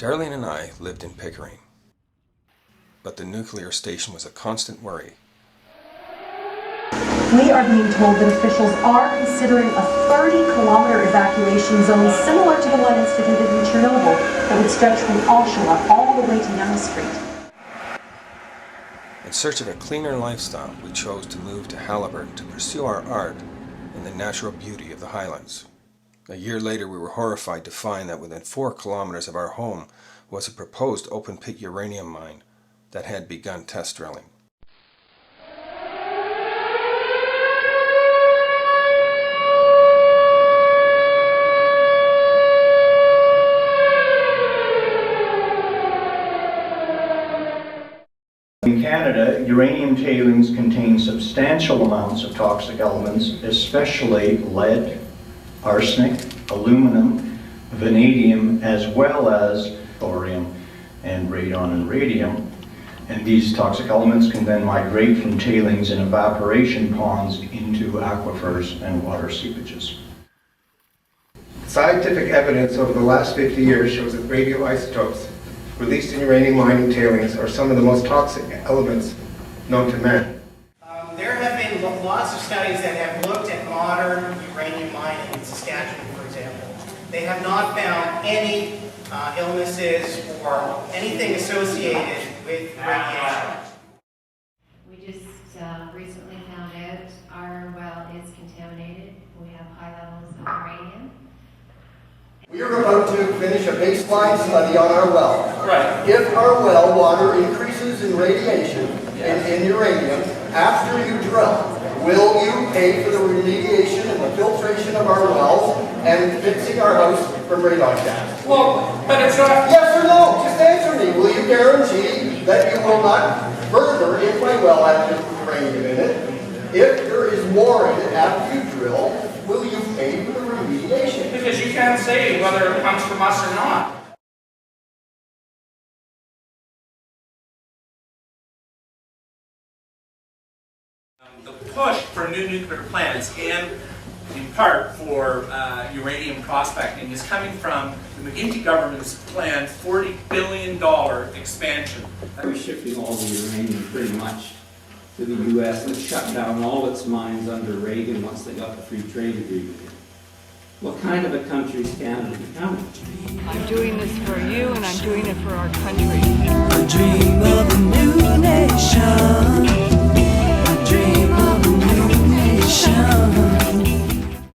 Darlene and I lived in Pickering, but the nuclear station was a constant worry. We are being told that officials are considering a 30-kilometer evacuation zone similar to the one instituted in Chernobyl that would stretch from Oshawa all the way to Yonge Street. In search of a cleaner lifestyle, we chose to move to Haliburton to pursue our art in the natural beauty of the Highlands. A year later, we were horrified to find that within 4 kilometers of our home was a proposed open-pit uranium mine that had begun test drilling. In Canada, uranium tailings contain substantial amounts of toxic elements, especially lead, arsenic, aluminum, vanadium, as well as thorium and radon and radium. And these toxic elements can then migrate from tailings and evaporation ponds into aquifers and water seepages. Scientific evidence over the last 50 years shows that radioisotopes released in uranium mining tailings are some of the most toxic elements known to man. There have been lots of studies that have looked at modern uranium mining in Saskatchewan, for example. They have not found any illnesses or anything associated with radiation. We just recently found out our well is contaminated. We have high levels of uranium. We are about to finish a baseline study on our well. Right. If our well water increases in radiation and in uranium after you drill, will you pay for the remediation and the filtration of our wells and fixing our house from radon gas? Well, but it's not... Yes or no? Just answer me. Will you guarantee that you will not further, if my well has uranium in it, if there is more in it after you drill, will you pay for the remediation? Because you can't say whether it comes from us or not. The push for new nuclear plants and in part for uranium prospecting is coming from the McGuinty government's planned $40 billion expansion. We're shipping all the uranium pretty much to the U.S. that shut down all its mines under Reagan once they got the free trade agreement. What kind of a country is Canada becoming? I'm doing this for you and I'm doing it for our country.